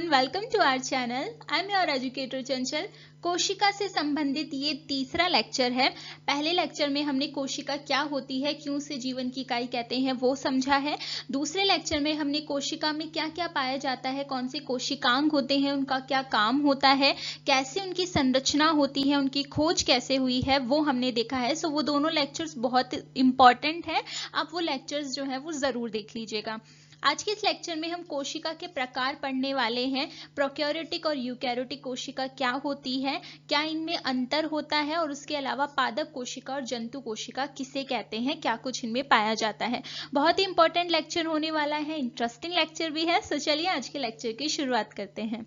everyone, welcome to our channel. I am your educator चंचल। कोशिका से संबंधित ये तीसरा लेक्चर है। पहले लेक्चर में हमने कोशिका क्या होती है, क्यों से जीवन की इकाई कहते हैं वो समझा है। दूसरे लेक्चर में हमने कोशिका में क्या क्या पाया जाता है, कौन से कोशिकांग होते हैं, उनका क्या काम होता है, कैसे उनकी संरचना होती है, उनकी खोज कैसे हुई है, वो हमने देखा है। सो वो दोनों लेक्चर्स बहुत इंपॉर्टेंट है, आप वो लेक्चर्स जो है वो जरूर देख लीजिएगा। आज के इस लेक्चर में हम कोशिका के प्रकार पढ़ने वाले हैं। प्रोकैरियोटिक और यूकैरियोटिक कोशिका क्या होती है, क्या इनमें अंतर होता है, और उसके अलावा पादप कोशिका और जंतु कोशिका किसे कहते हैं, क्या कुछ इनमें पाया जाता है। बहुत ही इंपॉर्टेंट लेक्चर होने वाला है, इंटरेस्टिंग लेक्चर भी है। सो चलिए आज के लेक्चर की शुरुआत करते हैं।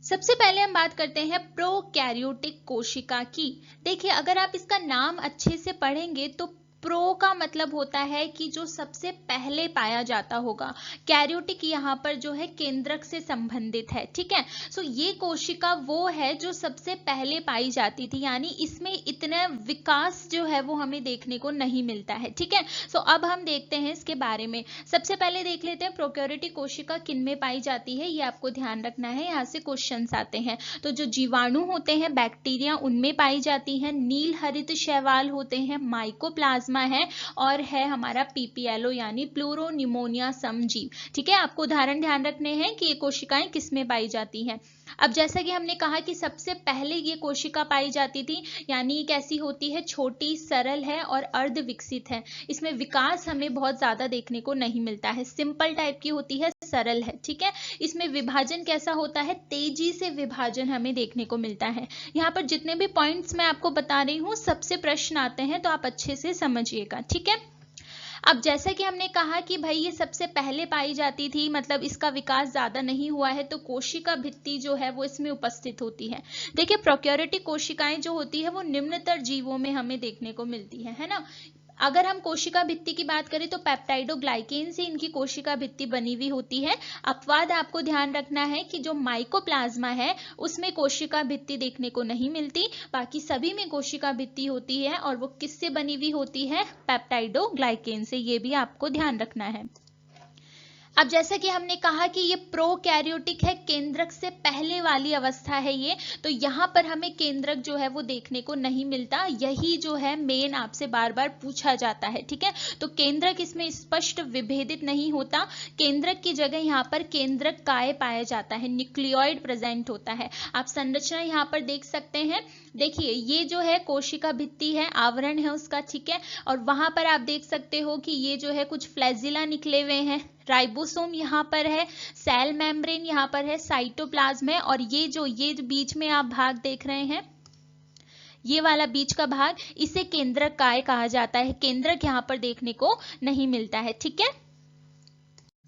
सबसे पहले हम बात करते हैं प्रोकैरियोटिक कोशिका की। देखिए, अगर आप इसका नाम अच्छे से पढ़ेंगे तो प्रो का मतलब होता है कि जो सबसे पहले पाया जाता होगा। कैरियोटिक यहाँ पर जो है केंद्रक से संबंधित है, ठीक है। सो ये कोशिका वो है जो सबसे पहले पाई जाती थी, यानी इसमें इतना विकास जो है वो हमें देखने को नहीं मिलता है, ठीक है। सो अब हम देखते हैं इसके बारे में। सबसे पहले देख लेते हैं प्रोकैरियोटिक कोशिका किन में पाई जाती है, ये आपको ध्यान रखना है, यहाँ से क्वेश्चंस आते हैं। तो जो जीवाणु होते हैं, बैक्टीरिया, उनमें पाई जाती है। नील हरित शैवाल होते हैं, माइकोप्लाज्मा है, और है हमारा पीपीएलओ यानी प्लूरोनिमोनिया समजीव, ठीक है। आपको उदाहरण ध्यान रखने हैं कि ये कोशिकाएं किसमें पाई जाती हैं। अब जैसा कि हमने कहा कि सबसे पहले ये कोशिका पाई जाती थी, यानी कैसी होती है, छोटी, सरल है और अर्ध विकसित है। इसमें विकास हमें बहुत ज्यादा देखने को नहीं मिलता है, सिंपल टाइप की होती है, सरल है, ठीक है। इसमें विभाजन कैसा होता है, तेजी से विभाजन हमें देखने को मिलता है। यहाँ पर जितने भी पॉइंट्स मैं आपको बता रही हूँ सबसे प्रश्न आते हैं, तो आप अच्छे से समझिएगा, ठीक है। अब जैसा कि हमने कहा कि भाई ये सबसे पहले पाई जाती थी, मतलब इसका विकास ज्यादा नहीं हुआ है, तो कोशिका भित्ति जो है वो इसमें उपस्थित होती है। देखिए, प्रोकैरियोटिक कोशिकाएं जो होती है वो निम्नतर जीवों में हमें देखने को मिलती है ना। अगर हम कोशिका भित्ति की बात करें तो पेप्टाइडोग्लाइकेन से इनकी कोशिका भित्ति बनी हुई होती है। अपवाद आपको ध्यान रखना है कि जो माइकोप्लाज्मा है उसमें कोशिका भित्ति देखने को नहीं मिलती, बाकी सभी में कोशिका भित्ति होती है, और वो किससे बनी हुई होती है, पेप्टाइडोग्लाइकेन से, ये भी आपको ध्यान रखना है। अब जैसा कि हमने कहा कि ये प्रोकैरियोटिक है, केंद्रक से पहले वाली अवस्था है ये, तो यहाँ पर हमें केंद्रक जो है वो देखने को नहीं मिलता। यही जो है मेन आपसे बार बार पूछा जाता है, ठीक है। तो केंद्रक इसमें स्पष्ट विभेदित नहीं होता, केंद्रक की जगह यहाँ पर केंद्रक काय पाया जाता है, न्यूक्लियोइड प्रेजेंट होता है। आप संरचना यहाँ पर देख सकते हैं। देखिए, ये जो है कोशिका भित्ति है, आवरण है उसका, ठीक है। और वहां पर आप देख सकते हो कि ये जो है कुछ फ्लैजिला निकले हुए हैं, राइबोसोम यहाँ पर है, सेल मेम्ब्रेन यहाँ पर है, साइटोप्लाज्म है, और ये बीच में आप भाग देख रहे हैं, ये वाला बीच का भाग, इसे केंद्रक काय कहा जाता है। केंद्रक यहाँ पर देखने को नहीं मिलता है, ठीक है।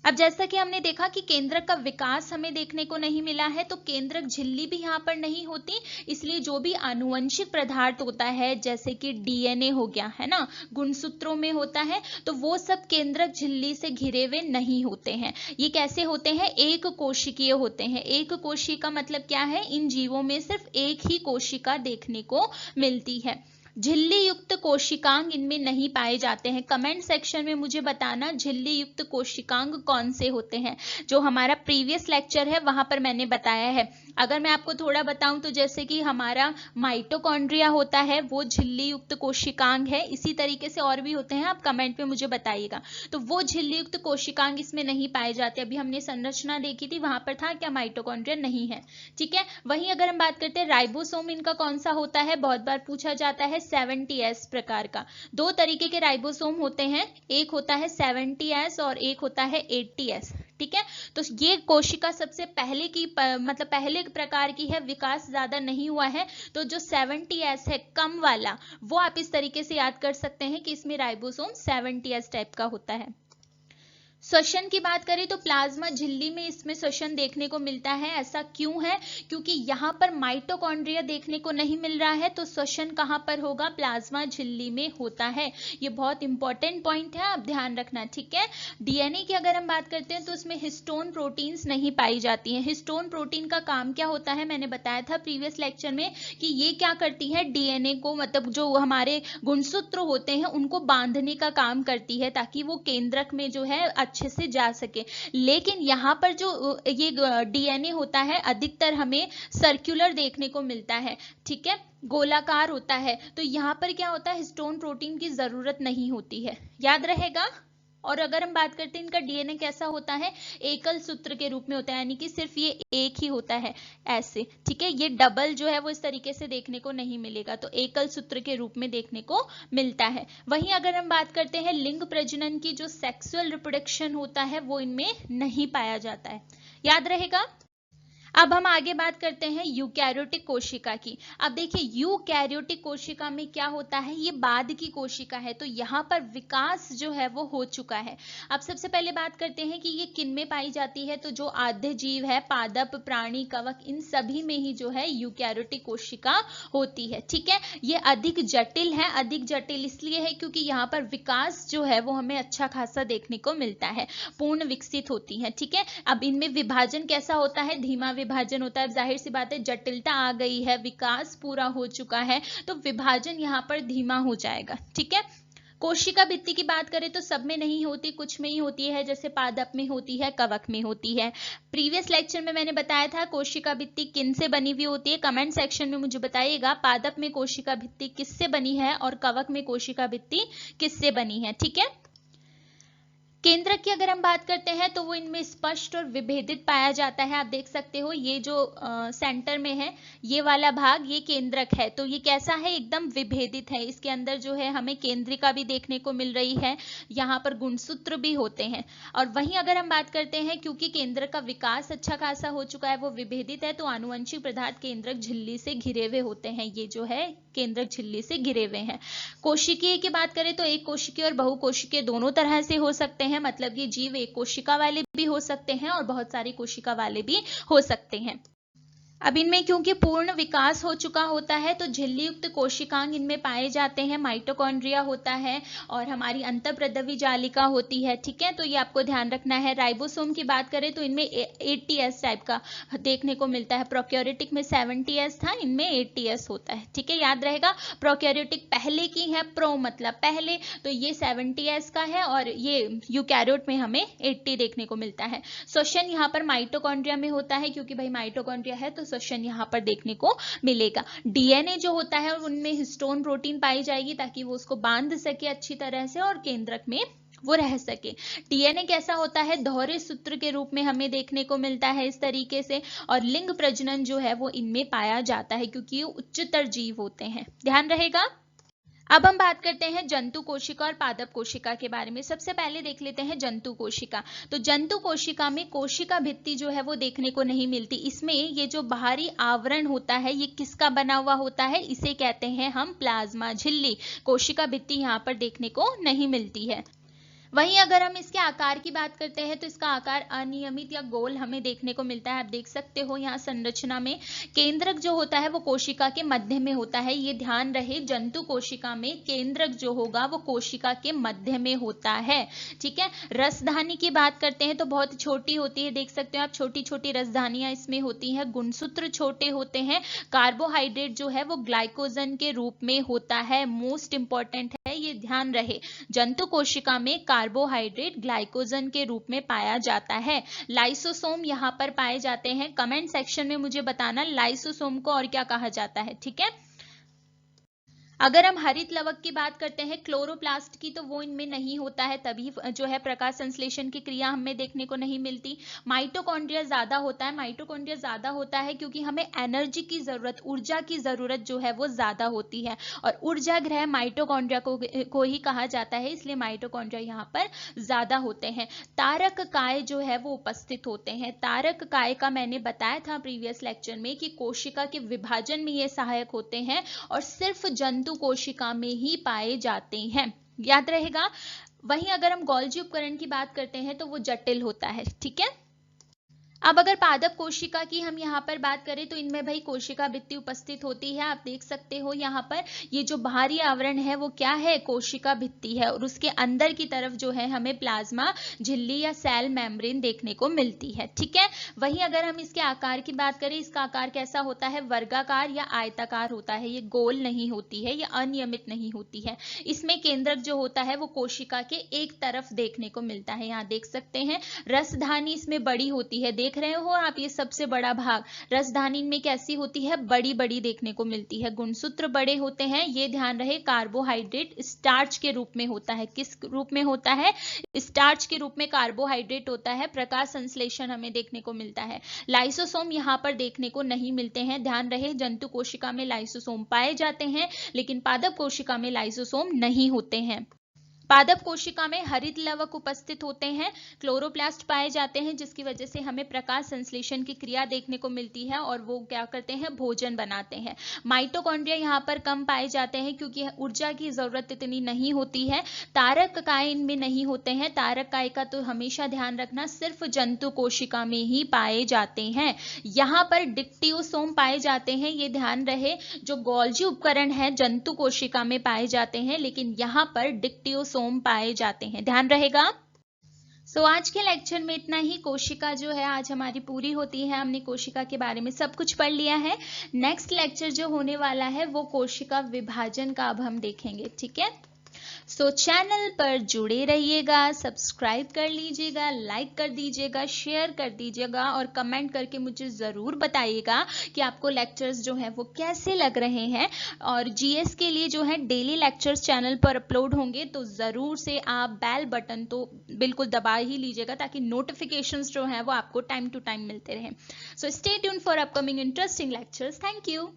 अब जैसा कि हमने देखा कि केंद्रक का विकास हमें देखने को नहीं मिला है, तो केंद्रक झिल्ली भी यहाँ पर नहीं होती, इसलिए जो भी आनुवंशिक पदार्थ होता है, जैसे कि डीएनए हो गया है ना, गुणसूत्रों में होता है, तो वो सब केंद्रक झिल्ली से घिरे हुए नहीं होते हैं। ये कैसे होते हैं, एक कोशिकीय होते हैं। एक कोशिका मतलब क्या है, इन जीवों में सिर्फ एक ही कोशिका देखने को मिलती है। झिल्ली युक्त कोशिकांग इनमें नहीं पाए जाते हैं। कमेंट सेक्शन में मुझे बताना झिल्ली युक्त कोशिकांग कौन से होते हैं। जो हमारा प्रीवियस लेक्चर है वहां पर मैंने बताया है। अगर मैं आपको थोड़ा बताऊं तो जैसे कि हमारा माइटोकॉन्ड्रिया होता है वो झिल्ली युक्त कोशिकांग है, इसी तरीके से और भी होते हैं, आप कमेंट में मुझे बताइएगा। तो वो झिल्ली युक्त कोशिकांग इसमें नहीं पाए जाते। अभी हमने संरचना देखी थी, वहां पर था क्या, माइटोकॉन्ड्रिया नहीं है, ठीक है। वहीं अगर हम बात करते हैं राइबोसोम, इनका कौन सा होता है, बहुत बार पूछा जाता है, 70S प्रकार का। दो तरीके के राइबोसोम होते हैं, एक होता है 70S और एक होता है 80S, ठीक है। तो ये कोशिका सबसे पहले की मतलब पहले प्रकार की है, विकास ज्यादा नहीं हुआ है। तो जो 70S है कम वाला, वो आप इस तरीके से याद कर सकते हैं कि इसमें राइबोसोम 70S टाइप का होता है। श्वसन की बात करें तो प्लाज्मा झिल्ली में इसमें श्वसन देखने को मिलता है। ऐसा क्यों है, क्योंकि यहाँ पर माइटोकॉन्ड्रिया देखने को नहीं मिल रहा है, तो श्वसन कहाँ पर होगा, प्लाज्मा झिल्ली में होता है। ये बहुत इंपॉर्टेंट पॉइंट है, आप ध्यान रखना, ठीक है। डीएनए की अगर हम बात करते हैं तो उसमें हिस्टोन प्रोटीन्स नहीं पाई जाती हैं। हिस्टोन प्रोटीन का काम क्या होता है, मैंने बताया था प्रीवियस लेक्चर में कि ये क्या करती है, डीएनए को, मतलब जो हमारे गुणसूत्र होते हैं उनको बांधने का काम करती है, ताकि वो केंद्रक में जो है अच्छे अच्छे से जा सके। लेकिन यहाँ पर जो ये डीएनए होता है अधिकतर हमें सर्कुलर देखने को मिलता है, ठीक है, गोलाकार होता है। तो यहाँ पर क्या होता है, हिस्टोन प्रोटीन की जरूरत नहीं होती है, याद रहेगा। और अगर हम बात करते हैं इनका डीएनए कैसा होता है, एकल सूत्र के रूप में होता है, यानी कि सिर्फ ये एक ही होता है ऐसे, ठीक है। ये डबल जो है वो इस तरीके से देखने को नहीं मिलेगा, तो एकल सूत्र के रूप में देखने को मिलता है। वहीं अगर हम बात करते हैं लिंग प्रजनन की, जो सेक्सुअल रिप्रोडक्शन होता है वो इनमें नहीं पाया जाता है, याद रहेगा। अब हम आगे बात करते हैं यूकैरियोटिक कोशिका की। अब देखिए यूकैरियोटिक कोशिका में क्या होता है, ये बाद की कोशिका है, तो यहाँ पर विकास जो है वो हो चुका है। अब सबसे पहले बात करते हैं कि ये किन में पाई जाती है, तो जो आद्य जीव है, पादप, प्राणी, कवक, इन सभी में ही जो है यूकैरियोटिक कोशिका होती है, ठीक है। ये अधिक जटिल है, अधिक जटिल इसलिए है क्योंकि यहाँ पर विकास जो है वो हमें अच्छा खासा देखने को मिलता है, पूर्ण विकसित होती है, ठीक है। अब इनमें विभाजन कैसा होता है, धीमा विभाजन होता है। जाहिर सी बात है जटिलता आ गई है, विकास पूरा हो चुका है, तो विभाजन यहाँ पर धीमा हो जाएगा, ठीक है। कोशिका भित्ति की बात करें तो सब में नहीं होती, कुछ में ही होती है, जैसे पादप में होती है, कवक में होती है। प्रीवियस लेक्चर में मैंने बताया था कोशिका भित्ति किन से बनी हुई होती है, कमेंट सेक्शन में मुझे बताइएगा पादप में कोशिका भित्ति किससे बनी है और कवक में कोशिका भित्ति किससे बनी है, ठीक है। केंद्रक की अगर हम बात करते हैं तो वो इनमें स्पष्ट और विभेदित पाया जाता है। आप देख सकते हो ये जो सेंटर में है ये वाला भाग, ये केंद्रक है, तो ये कैसा है, एकदम विभेदित है। इसके अंदर जो है हमें केंद्रिका भी देखने को मिल रही है, यहाँ पर गुणसूत्र भी होते हैं। और वहीं अगर हम बात करते हैं क्योंकि केंद्रक का विकास अच्छा खासा हो चुका है, वो विभेदित है, तो आनुवंशिक पदार्थ केंद्रक झिल्ली से घिरे हुए होते हैं। ये जो है केंद्रक झिल्ली से घिरे हुए हैं। कोशिकीय की बात करें तो एक कोशिकीय और बहुकोशिकीय दोनों तरह से हो सकते हैं, मतलब ये जीव एक कोशिका वाले भी हो सकते हैं और बहुत सारी कोशिका वाले भी हो सकते हैं। अब इनमें क्योंकि पूर्ण विकास हो चुका होता है तो झिल्ली युक्त कोशिकांग इनमें पाए जाते हैं, माइटोकॉन्ड्रिया होता है और हमारी अंतःप्रद्रवी जालिका होती है, ठीक है। तो ये आपको ध्यान रखना है। राइबोसोम की बात करें तो इनमें 80S टाइप का देखने को मिलता है। प्रोकैरियोटिक में 70S था, इनमें 80S होता है, ठीक है, याद रहेगा। प्रोकैरियोटिक पहले की है, प्रो मतलब पहले, तो ये 70S का है और ये यूकैरियोट में हमें 80 देखने को मिलता है। श्वसन यहाँ पर माइटोकॉन्ड्रिया में होता है, क्योंकि भाई माइटोकॉन्ड्रिया है तो श्वसन यहाँ पर देखने को मिलेगा। डीएनए जो होता है उनमें हिस्टोन प्रोटीन पाई जाएगी ताकि वो उसको बांध सके अच्छी तरह से और केंद्रक में वो रह सके। डीएनए कैसा होता है, दोहरे सूत्र के रूप में हमें देखने को मिलता है इस तरीके से। और लिंग प्रजनन जो है वो इनमें पाया जाता है क्योंकि ये उच्चतर जीव होते हैं, ध्यान रहेगा। अब हम बात करते हैं जंतु कोशिका और पादप कोशिका के बारे में। सबसे पहले देख लेते हैं जंतु कोशिका। तो जंतु कोशिका में कोशिका भित्ति जो है वो देखने को नहीं मिलती। इसमें ये जो बाहरी आवरण होता है ये किसका बना हुआ होता है, इसे कहते हैं हम प्लाज्मा झिल्ली। कोशिका भित्ति यहाँ पर देखने को नहीं मिलती है। वहीं अगर हम इसके आकार की बात करते हैं तो इसका आकार अनियमित या गोल हमें देखने को मिलता है। आप देख सकते हो यहाँ संरचना में केंद्रक जो होता है वो कोशिका के मध्य में होता है। ये ध्यान रहे, जंतु कोशिका में केंद्रक जो होगा वो कोशिका के मध्य में होता है, ठीक है। रसधानी की बात करते हैं तो बहुत छोटी होती है, देख सकते हो आप, छोटी छोटी रसधानियां इसमें होती हैं। गुणसूत्र छोटे होते हैं। कार्बोहाइड्रेट जो है वो ग्लाइकोजन के रूप में होता है। मोस्ट इंपॉर्टेंट है, ये ध्यान रहे, जंतु कोशिका में कार्बोहाइड्रेट ग्लाइकोजन के रूप में पाया जाता है। लाइसोसोम यहाँ पर पाए जाते हैं। कमेंट सेक्शन में मुझे बताना लाइसोसोम को और क्या कहा जाता है, ठीक है। अगर हम हरित लवक की बात करते हैं क्लोरोप्लास्ट की, तो वो इनमें नहीं होता है, तभी जो है प्रकाश संश्लेषण की क्रिया हमें देखने को नहीं मिलती। माइटोकॉन्ड्रिया ज्यादा होता है। माइटोकॉन्ड्रिया ज्यादा होता है क्योंकि हमें एनर्जी की जरूरत, ऊर्जा की जरूरत जो है वो ज्यादा होती है और ऊर्जा ग्रह माइटोकॉन्ड्रिया को ही कहा जाता है, इसलिए माइटोकॉन्ड्रिया यहाँ पर ज्यादा होते हैं। तारक काय जो है वो उपस्थित होते हैं। तारक काय का मैंने बताया था प्रीवियस लेक्चर में कि कोशिका के विभाजन में ये सहायक होते हैं और सिर्फ जंतु कोशिका में ही पाए जाते हैं, याद रहेगा। वहीं अगर हम गोल्जी उपकरण की बात करते हैं तो वो जटिल होता है, ठीक है। अब अगर पादप कोशिका की हम यहाँ पर बात करें तो इनमें भाई कोशिका भित्ति उपस्थित होती है। आप देख सकते हो यहाँ पर ये जो बाहरी आवरण है वो क्या है, कोशिका भित्ति है, और उसके अंदर की तरफ जो है हमें प्लाज्मा झिल्ली या सेल मेम्ब्रेन देखने को मिलती है। ठीक है, वहीं अगर हम इसके आकार की बात करें, इसका आकार कैसा होता है, वर्गाकार या आयताकार होता है। ये गोल नहीं होती है, ये अनियमित नहीं होती है। इसमें केंद्रक जो होता है वो कोशिका के एक तरफ देखने को मिलता है। यहाँ देख सकते हैं रसधानी इसमें बड़ी होती है, देख रहे हो आप, ये सबसे बड़ा भाग रसधानी में कैसी होती है, बड़ी बड़ी देखने को मिलती है। गुणसूत्र बड़े होते हैं, ये ध्यान रहे, कार्बोहाइड्रेट स्टार्च के रूप में होता है। किस रूप में होता है, स्टार्च के रूप में कार्बोहाइड्रेट होता है। प्रकाश संश्लेषण हमें देखने को मिलता है। लाइसोसोम यहाँ पर देखने को नहीं मिलते हैं। ध्यान रहे, जंतु कोशिका में लाइसोसोम पाए जाते हैं, लेकिन पादप कोशिका में लाइसोसोम नहीं होते हैं। पादप कोशिका में हरित लवक उपस्थित होते हैं, क्लोरोप्लास्ट पाए जाते हैं, जिसकी वजह से हमें प्रकाश संश्लेषण की क्रिया देखने को मिलती है और वो क्या करते हैं, भोजन बनाते हैं। माइटोकॉन्ड्रिया यहाँ पर कम पाए जाते हैं क्योंकि ऊर्जा की जरूरत इतनी नहीं होती है। तारक काय इनमें नहीं होते हैं। तारक काय का तो हमेशा ध्यान रखना सिर्फ जंतु कोशिका में ही पाए जाते हैं। यहाँ पर डिक्टियोसोम पाए जाते हैं, ये ध्यान रहे, जो गोल्जी उपकरण है जंतु कोशिका में पाए जाते हैं, लेकिन यहाँ पर डिक्टियोसोम पाए जाते हैं, ध्यान रहेगा। आज के लेक्चर में इतना ही। कोशिका जो है आज हमारी पूरी होती है। हमने कोशिका के बारे में सब कुछ पढ़ लिया है। नेक्स्ट लेक्चर जो होने वाला है वो कोशिका विभाजन का अब हम देखेंगे। ठीक है, चैनल पर जुड़े रहिएगा, सब्सक्राइब कर लीजिएगा, लाइक कर दीजिएगा, शेयर कर दीजिएगा और कमेंट करके मुझे ज़रूर बताइएगा कि आपको लेक्चर्स जो हैं वो कैसे लग रहे हैं। और जीएस के लिए जो है डेली लेक्चर्स चैनल पर अपलोड होंगे, तो ज़रूर से आप बेल बटन तो बिल्कुल दबा ही लीजिएगा ताकि नोटिफिकेशंस जो हैं वो आपको टाइम टू टाइम मिलते रहें। Stay tuned for upcoming interesting lectures. Thank you.